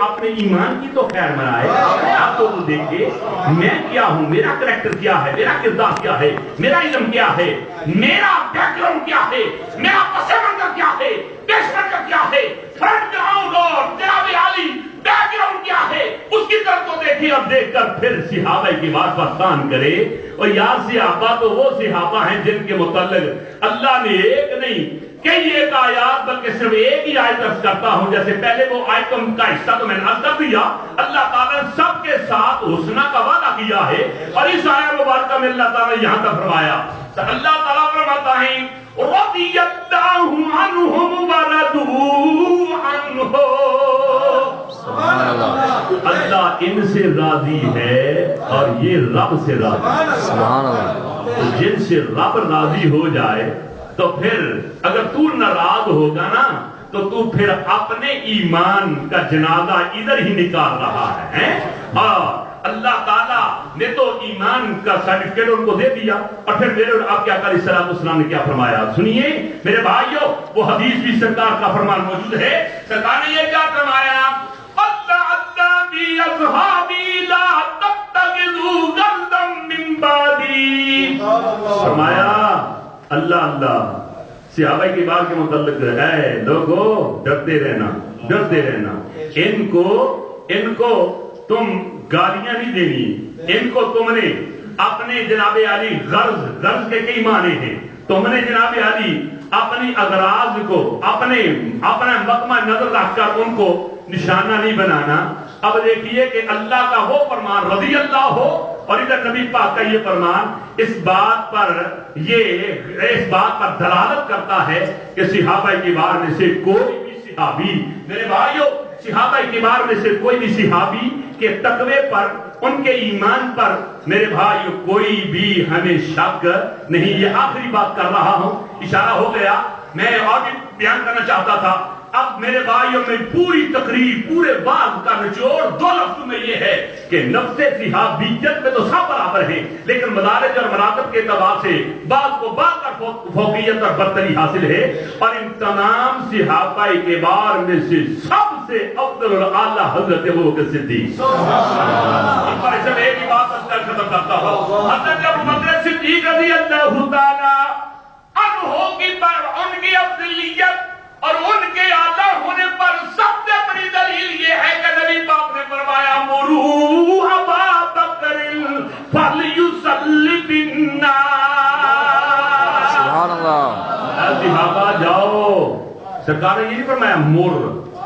اپنے ایمان کی تو خیر منائے. اب تو دیکھے میں کیا ہوں, میرا کریکٹر کیا ہے, میرا کردار کیا ہے, میرا علم کیا ہے, میرا بیک گراؤنڈ کیا ہے, میرا پس منظر کیا ہے, پیش منظر کیا ہے, فرنٹ گراؤنڈ اور جناب عالی بیک گراؤنڈ کیا ہے, اس کی طرف کو دیکھیں اور دیکھ کر پھر صحابہ کی بات پر کان کرے. اور یار صحابہ تو وہ صحابہ ہیں جن کے متعلق اللہ نے ایک نہیں کئی ایک آیات بلکہ صرف ایک ہی آیت عرض کرتا ہوں. جیسے پہلے وہ آیتم کا حصہ تو میں نے عرض کر دیا, اللہ تعالیٰ نے سب کے ساتھ حسنہ کا وعدہ کیا ہے, اور اس آیت مبارکہ میں اللہ تعالیٰ نے یہاں تک فرمایا. اللہ تعالیٰ فرماتا ہے رضی اللہ عنہم ورضوا عنہ, اللہ ان سے راضی ہے اور یہ رب سے راضی ہے. سبحان اللہ. جن سے رب راضی ہو جائے تو پھر اگر تو ناراض ہوگا نا تو تو پھر اپنے ایمان کا جنازہ ادھر ہی نکال رہا ہے. اور اللہ تعالیٰ نے تو ایمان کا سرٹیفکیٹ ان کو دے دیا, اور پھر میرے اور آپ کے آقا علیہ السلام نے کیا فرمایا سنیے میرے بھائیوں. وہ حدیث بھی سرکار کا فرمان موجود ہے. سرکار نے یہ کیا فرمایا, اللہ اللہ بی اصحابی لا تتخذوا غرضا من بعدی. فرمایا اللہ اللہ صحابہ کی بات کے متعلق اے لوگو ڈرتے رہنا, ڈرتے رہنا. ان کو تم گالیاں نہیں دینی, ان کو تم نے اپنے جناب علی غرض کے کئی معنی ہیں. تم نے جناب علی اپنی اغراض کو اپنا مقمع نظر رکھ کر ان کو نشانہ نہیں بنانا. اب دیکھیے کہ اللہ کا وہ فرمان رضی اللہ ہو اور ادھر نبی پاک کا یہ فرمان اس بات پر دلالت کرتا ہے کہ صحابہ کبار میں سے کوئی بھی صحابی, میرے بھائیوں صحابہ کبار میں سے کوئی بھی صحابی کے تقوی پر, ان کے ایمان پر میرے بھائیوں کوئی بھی ہمیں شک نہیں. یہ آخری بات کر رہا ہوں, اشارہ ہو گیا, میں اور بھی بیان کرنا چاہتا تھا. اب میرے بھائیوں میں پوری تقریر پورے باغ کا نچوڑ دو لفظ میں یہ ہے کہ نفس صحابیت میں تو سب برابر ہیں, لیکن مدارج اور مراتب کے اعتبار سے بعض کو بعض کا فوقیت اور برتری حاصل ہے. اور ان تمام صحابہ کبار میں سے سب سے افضل اور اعلیٰ حضرت ابوبکر صدیق. ایک ہی بات ختم کرتا ہوں. حضرت ابوبکر صدیق رضی اللہ تعالی عنہ ان کی افضلیت اور ان کے اعلیٰ ہونے پر سب سے بڑی دلیل یہ ہے کہ نبی پاک نے فرمایا مروا ابا بکر فلیصلی بالناس. سبحان اللہ. صحابہ جاؤ, سرکار نے یہ نہیں فرمایا مر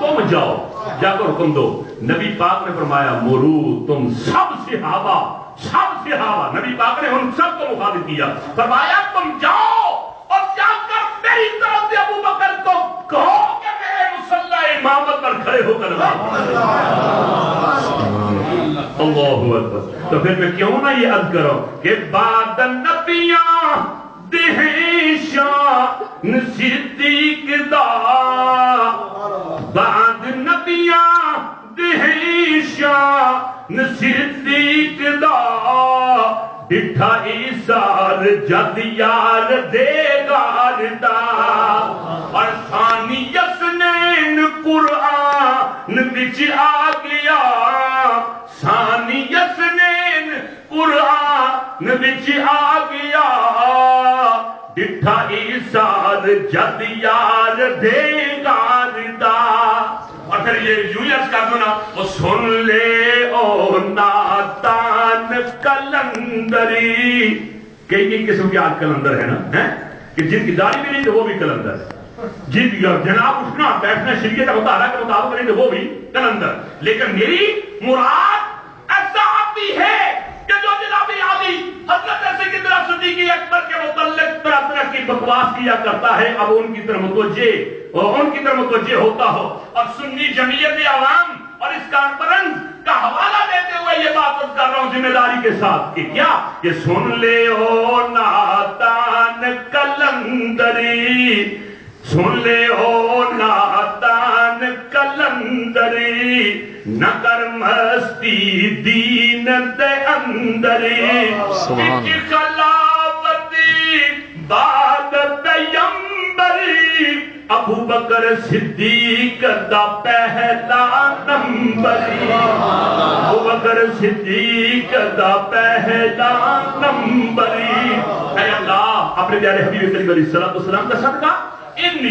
تم جاؤ جا کر حکم دو. نبی پاک نے فرمایا مرو تم سب صحابہ نبی پاک نے ان سب کو مخاطب کیا, فرمایا تم جاؤ اور جا کر میری طرف سے ابو بکر کو کہو کہ میرے مصلی امامت پر کھڑے ہو کر اللہ اکبر. تو پھر میں کیوں نہ یہ عرض کروں کہ بعد النبیاں دہیں شان صدیق دا, بعد نبیاں دہیں شان صدیق دا, ڈٹھا ایسار جد یار دے گار دا. اور ثانی یسنین قرآن بچ آ گیا, ثانی یسنین قرآن بچ آ گیا, ڈٹھا ایسار جد یار دے گار دا. اور پھر یہ یوں عرض کر دو نا, وہ سن لے او ناتان کلندری. کئی قسم کے آج کلندر ہے نا, کہ جن کی داڑھی بھی نہیں تو وہ بھی کلندر ہے, جن جناب اٹھنا بیٹھنا شریعت مطالعہ کے مطابق نہیں تو وہ بھی کلندر. لیکن میری مراد ایسا آتی ہے کہ جو جناب عالی حضرت سیدنا صدیق اکبر کے متعلق طرح طرح کی بکواس کیا کرتا ہے, اب ان کی طرف متوجہ ہوتا ہو. اور سنی جمعیت عوام اور اس کانفرنس کا حوالہ دیتے ہوئے یہ بات کر رہا ہوں ذمہ داری کے ساتھ کہ کیا کہ سن لے او ناتان کلندری, سن لے او ناتان کلندری, نہ کر مستی دین دے اندری. خلافتی بعد پیمبری ابو بکر صدیق دا پہلا نمبری، ابو بکر صدیق دا پہلا نمبری۔ اے اللہ اپنے پیارے حبیب کریم علیہ السلام کا صدقہ ان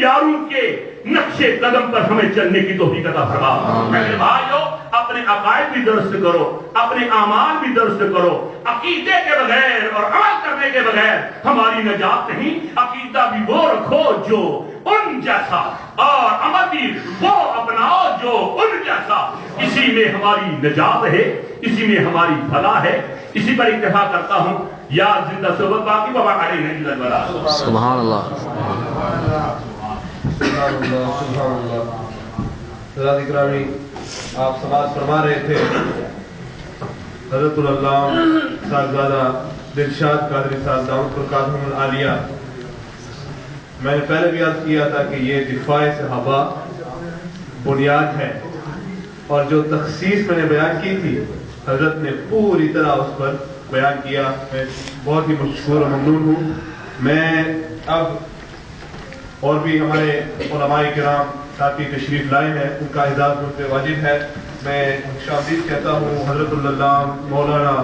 یاروں کے نقش قدم پر ہمیں چلنے کی توفیق عطا فرما۔ میرے بھائیو اپنے عقائد بھی درست کرو، اپنے اعمال بھی درست کرو۔ عقیدے کے بغیر اور عمل کرنے کے بغیر ہماری نجات نہیں۔ عقیدہ بھی وہ رکھو جو ان جیسا، اور عمل بھی وہ اپناؤ جو ان جیسا۔ اسی میں ہماری نجات ہے، اسی میں ہماری بھلا ہے۔ اسی پر اکتفا کرتا ہوں۔ یا زندہ صحبت باقی بابا علی نہیں لگا۔ سبحان اللہ سبحان اللہ۔ حضرات اکرامی، آپ سماعت فرما رہے تھے حضرت العلامہ صاحبزادہ دلشاد قادری صاحب دامت برکاتہم العالیہ۔ میں نے پہلے بھی عرض کیا تھا کہ یہ دفاع صحابہ بنیاد ہے، اور جو تخصیص میں نے بیان کی تھی حضرت نے پوری طرح اس پر بیان کیا۔ میں بہت ہی مشکور و ممنون ہوں۔ میں اب اور بھی ہمارے علماء کرام ساتھی تشریف لائے ہیں، ان کا اعزاز مجھ پہ واجب ہے۔ میں خوش آمدید کہتا ہوں حضرت اللہ مولانا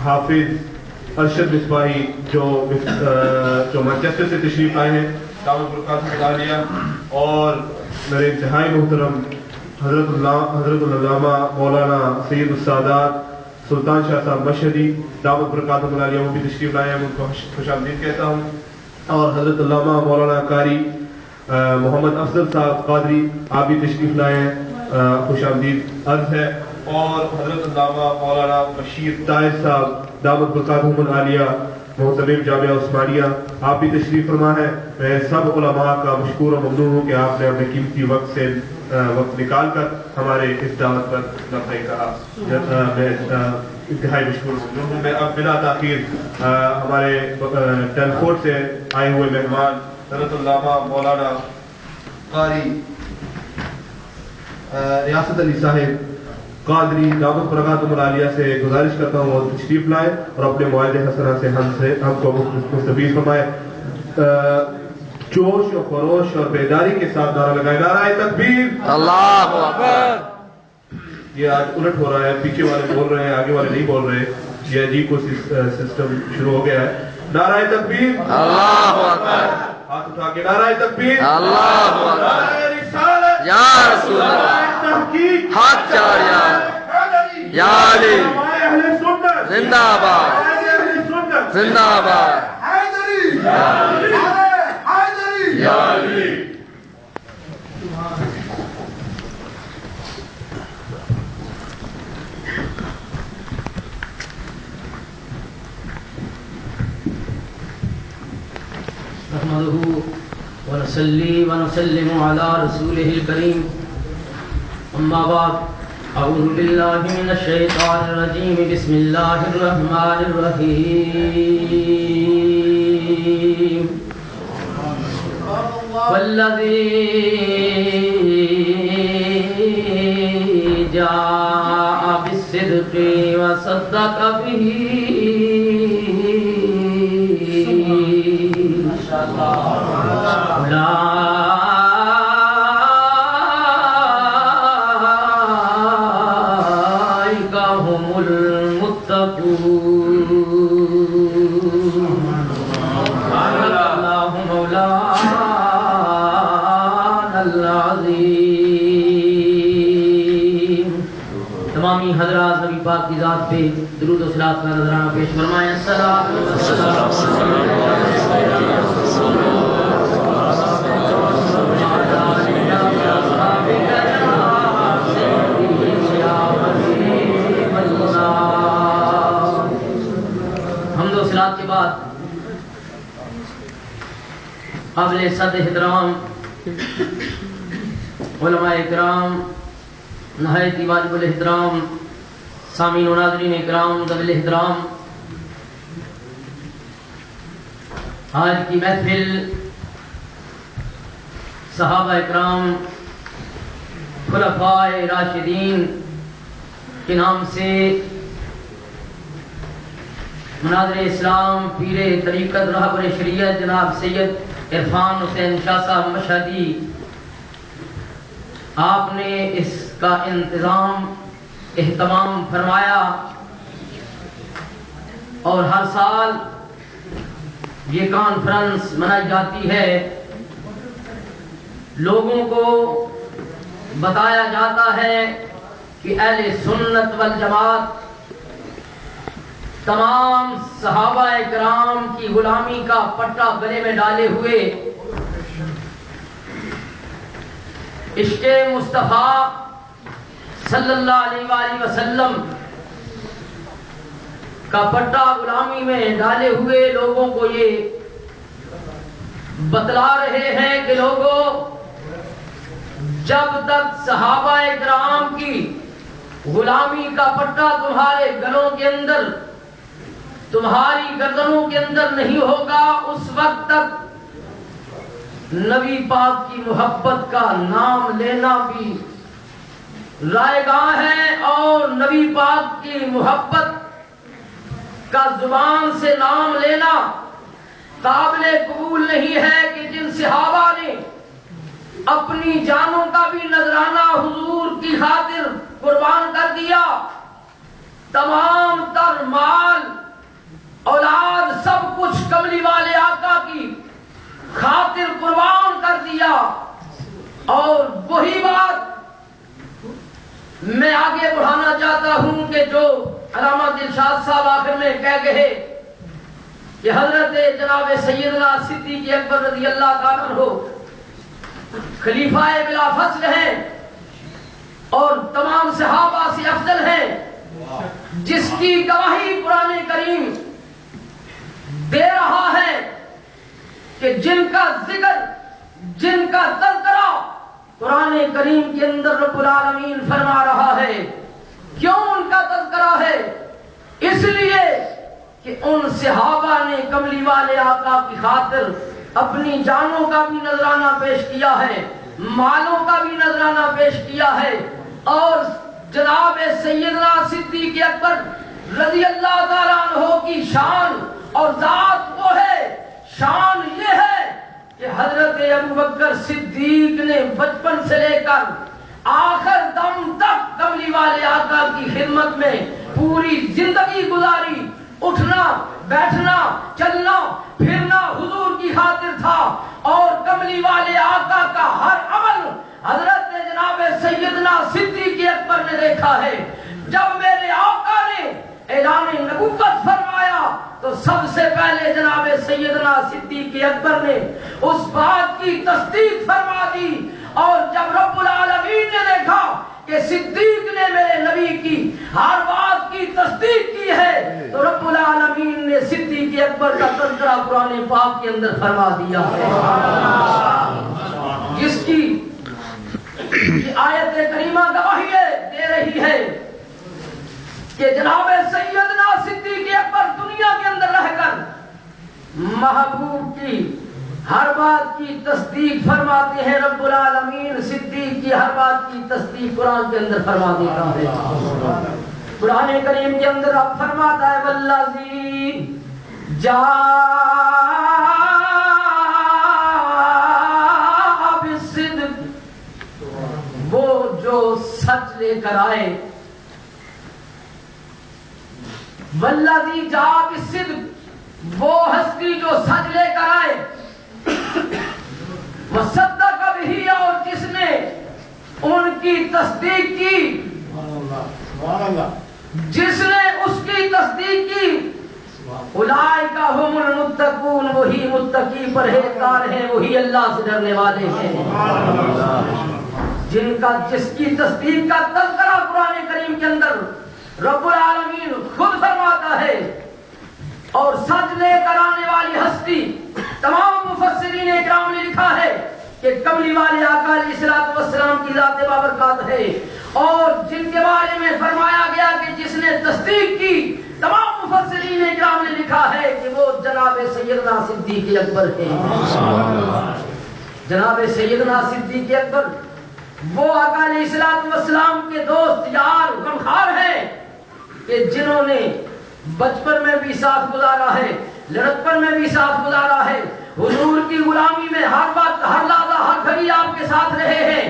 حافظ ارشد مصباحی جو مانچسٹر سے تشریف لائے ہیں، دامت برکاتہم العالیہ، اور میرے انتہائی محترم حضرت العلامہ مولانا سید السادات سلطان شاہ صاحب مشہدی دامت برکاتہم العالیہ، وہ بھی تشریف لائے ہیں، ان کو خوش آمدید کہتا ہوں۔ اور حضرت علامہ مولانا قاری محمد افضل صاحب قادری، آپ بھی تشریف لائے ہیں، خوش آمدید عرض ہے۔ اور حضرت علامہ مولانا بشیر طاہر صاحب دامت برکاتہم العالیہ محتمم جامعہ عثمانیہ، آپ بھی تشریف فرما ہے۔ میں سب علماء کا مشکور و ممنون ہوں کہ آپ نے اپنے قیمتی وقت نکال کر ہمارے اس دعوت پر لبیک کہا۔ میں انتہائی مشکور ممنون ہوں۔ میں اب بلا تاخیر ہمارے ٹیلفورٹ سے آئے ہوئے مہمان حضرت علامہ مولانا قاری ریاست علی صاحب قادری دامت برکاتہم العالیہ سے گزارش کرتا ہوں اور تشریف لائے اور اپنے موعظہ حسنہ سے ہم کو مستفیض فرمائے۔ جوش و خروش اور بیداری کے ساتھ نعرہ لگائے، نعرہ تکبیر، اللہ اکبر۔ یہ آج الٹ ہو رہا ہے، پیچھے والے بول رہے ہیں، آگے والے نہیں بول رہے، یہ عجیب کو سسٹم شروع ہو گیا ہے۔ نعرہ تکبیر، اللہ اکبر۔ ہاتھ اٹھا کے نعرہ تکبیر، اللہ اکبر۔ نعرہ رسالت، یا رسول اللہ، تحقیق، حق چاریہ، یا علی، اہل سنت زندہ آباد، اہل سنت، زندہ آباد، حیدری، حیدری، یا علی۔ نحمده ونصلي ونسلم على رسوله الكريم أما بعد أعوذ بالله من الشيطان الرجيم بسم الله الرحمن الرحيم والذي جاء بالصدق وصدق به أولئك هم المتقون الله مولانا العظيم۔ تمامی حضرات نبی پاک کی ذات پہ درود و صلوات کا نذرانہ پیش فرمائیں۔ الصلاۃ والسلام حمد و صلات کے بعد قابل صد احترام علماء اکرام، نہایت واجب الاحترام سامعین و ناظرین اکرام ذوی الاحترام، آج کی محفل صحابہ اکرام خلفاء راشدین کے نام سے مناظر اسلام پیر طریقت رہبر شریعت جناب سید عرفان حسین شاہ صاحب مشہدی، آپ نے اس کا اہتمام فرمایا اور ہر سال یہ کانفرنس منائی جاتی ہے، لوگوں کو بتایا جاتا ہے کہ اہل سنت والجماعت تمام صحابہ کرام کی غلامی کا پٹا گلے میں ڈالے ہوئے عشق مصطفیٰ صلی اللہ علیہ وآلہ وسلم کا پٹا غلامی میں ڈالے ہوئے لوگوں کو یہ بتلا رہے ہیں کہ لوگوں، جب تک صحابہ کرام کی غلامی کا پٹا تمہارے گلوں کے اندر، تمہاری گردنوں کے اندر نہیں ہوگا، اس وقت تک نبی پاک کی محبت کا نام لینا بھی رائے گاہ ہے، اور نبی پاک کی محبت کا زبان سے نام لینا قابل قبول نہیں ہے کہ جن صحابہ نے اپنی جانوں کا بھی نذرانہ حضور کی خاطر قربان کر دیا، تمام تر مال اولاد سب کچھ کملی والے آقا کی خاطر قربان کر دیا، اور وہی بات میں آگے بڑھانا چاہتا ہوں کہ جو علامہ دلشاد صاحب آخر میں کہہ گئے کہ حضرت جناب سیدنا صدیق اکبر رضی اللہ تعالیٰ عنہ خلیفہ بلا فصل ہیں اور تمام صحابہ سے افضل ہیں، جس کی گواہی قرآن کریم دے رہا ہے کہ جن کا ذکر، جن کا تذکرہ قرآن کریم کے اندر رب العالمین فرما رہا ہے۔ کیوں ان کا تذکرہ ہے؟ اس لیے کہ ان صحابہ نے کملی والے آقا کی خاطر اپنی جانوں کا بھی نذرانہ پیش کیا ہے، مالوں کا بھی نذرانہ پیش کیا ہے، اور جناب سیدنا صدیق اکبر رضی اللہ تعالیٰ عنہ کی شان اور ذات وہ ہے، شان یہ ہے کہ حضرت ابوبکر صدیق نے بچپن سے لے کر آخر دم تک کملی والے آقا کی خدمت میں پوری زندگی گزاری، اٹھنا بیٹھنا چلنا پھرنا حضور کی خاطر تھا، اور کملی والے آقا کا ہر عمل حضرت جناب سیدنا صدیق اکبر نے دیکھا ہے۔ جب میرے آقا نے اعلان نبوت فرمایا تو سب سے پہلے جناب سیدنا صدیق اکبر نے اس بات کی تصدیق فرما دی، اور جب رب العالمین نے دیکھا کہ صدیق نے میرے نبی کی ہر بات کی تصدیق کی ہے، تو رب العالمین نے صدیق اکبر کا تذکرہ قرآن پاک کے اندر فرما دیا ہے، جس کی آیت کریمہ گواہی دے رہی ہے کہ جناب سیدنا صدیق اکبر دنیا کے اندر رہ کر محبوب کی ہر بات کی تصدیق فرماتے ہیں۔ رب العالمین صدیق کی ہر بات کی تصدیق قرآن کے اندر فرما دیتا ہے۔ قرآن کریم کے اندر اب فرماتا ہے والذی جاء بالصدق، وہ جو سچ لے کر آئے، والذی جاء بالصدق، وہ ہستی جو سچ لے کر آئے، وصدق بہ، اور جس نے ان کی تصدیق کی، جس نے اس کی تصدیق کی، اولئک ھم المتقون، وہی متقی پرہیزگار ہیں، وہی اللہ سے ڈرنے والے ہیں، جس کی تصدیق کا تذکرہ قرآن کریم کے اندر رب العالمین خود فرماتا ہے۔ اور سچ لے کر آنے والی ہستی، تمام مفسرین اکرام نے لکھا ہے کہ کملی والے آقا علیہ السلام کی ذات بابرکات ہے، اور جن کے بارے میں فرمایا گیا کہ جس نے تصدیق کی، تمام مفسرین اکرام نے لکھا ہے کہ وہ جناب سیدنا صدیق اکبر ہے۔ جناب سیدنا صدیق اکبر وہ آقا علیہ السلام کے دوست یار غمخوار ہیں کہ جنہوں نے بچپن میں بھی ساتھ گزارا ہے، لڑکپن میں بھی ساتھ گزارا ہے، حضور کی غلامی میں ہر وقت ہر لحظہ ہر گھڑی آپ کے ساتھ رہے ہیں۔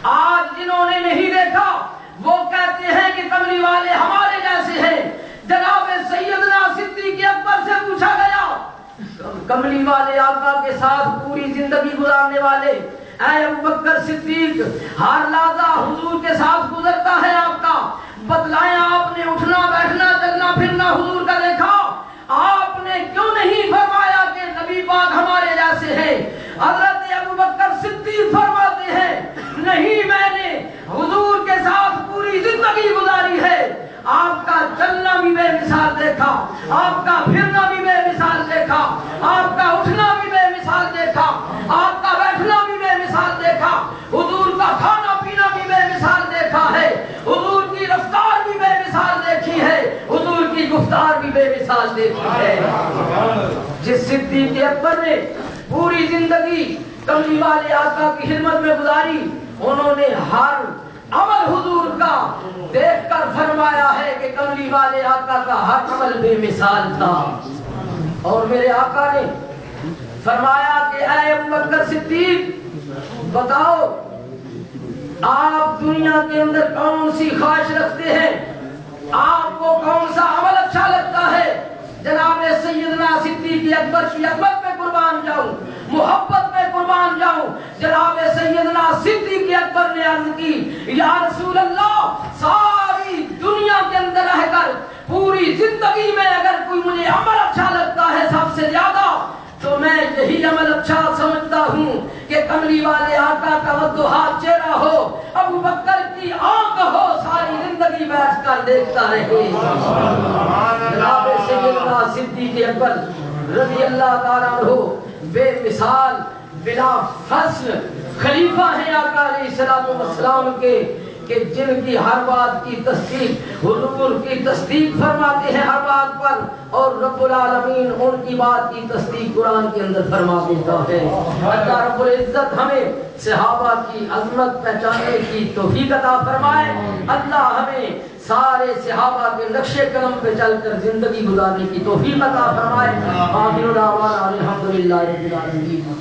آج جنہوں نے نہیں دیکھا وہ کہتے ہیں کہ کملی والے ہمارے جیسے ہیں۔ جناب سیدنا صدیق اکبر سے پوچھا گیا، کملی والے آقا کے ساتھ پوری زندگی گزارنے والے اے ابوبکر صدیق، ہر لحظہ حضور کے ساتھ گزرتا ہے آپ کا، بتلائیں آپ نے اٹھنا بیٹھنا چلنا پھرنا حضور کا دیکھا، آپ نے کیوں نہیں فرمایا کہ نبی پاک ہمارے جیسے ہیں؟ حضرت ابوبکر صدیق فرماتے ہیں نہیں، میں نے حضور کے ساتھ پوری زندگی گزاری ہے، آپ کا چلنا بھی بے مثال دیکھا، آپ کا پھرنا بھی بے مثال دیکھا، آپ کا اٹھنا بھی بے مثال دیکھا، آپ کا بیٹھنا بھی بے مثال دیکھا، حضور کا کھانا پینا بھی بے مثال دیکھا ہے، حضور کی رفتار بھی بے مثال دیکھی ہے، حضور کی گفتار بھی بے مثال دیکھی ہے۔ جس صدیق اکبر نے پوری زندگی کملی والے آقا کی خدمت میں گزاری، انہوں نے ہر عمل حضور کا دیکھ کر فرمایا ہے کہ کملی والے آقا کا ہر عمل بے مثال تھا۔ اور میرے آقا نے فرمایا کہ اے ابوبکر صدیق بتاؤ آپ دنیا کے اندر کون سی خواہش رکھتے ہیں، آپ کو کون سا عمل اچھا لگتا ہے؟ جناب سیدنا صدیق اکبر کی عظمت پہ قربان جاؤں، محبت پہ قربان جاؤں۔ جناب سیدنا صدیق اکبر نے عرض کی یا رسول اللہ، ساری دنیا کے اندر رہ کر پوری زندگی میں اگر کوئی مجھے عمل اچھا لگتا ہے سب سے زیادہ تو میں یہی عمل اچھا سمجھتا ہوں کہ کملی والے آقا کا وضوحا چہرہ ہو، ابوبکر کی آنکھ ہو، ساری زندگی بیٹھ کر دیکھتا رہے۔ جناب سیدنا صدیق اکبر رضی اللہ تعالیٰ عنہ بے مثال بلا فصل خلیفہ ہیں آقا علیہ السلام کے، کہ جن کی ہر بات کی تصدیق حضور کی تصدیق فرماتے ہیں ہر بات پر، اور رب العالمین ان کی بات کی تصدیق قرآن کے اندر فرما دیتا ہے۔ اللہ رب العزت ہمیں صحابہ کی عظمت پہچاننے کی توفیق عطا فرمائے، اللہ ہمیں سارے صحابہ کے نقش قدم پہ چل کر زندگی گزارنے کی توفیق عطا فرمائے۔ آمین و دعوانا الحمدللہ رب العالمین۔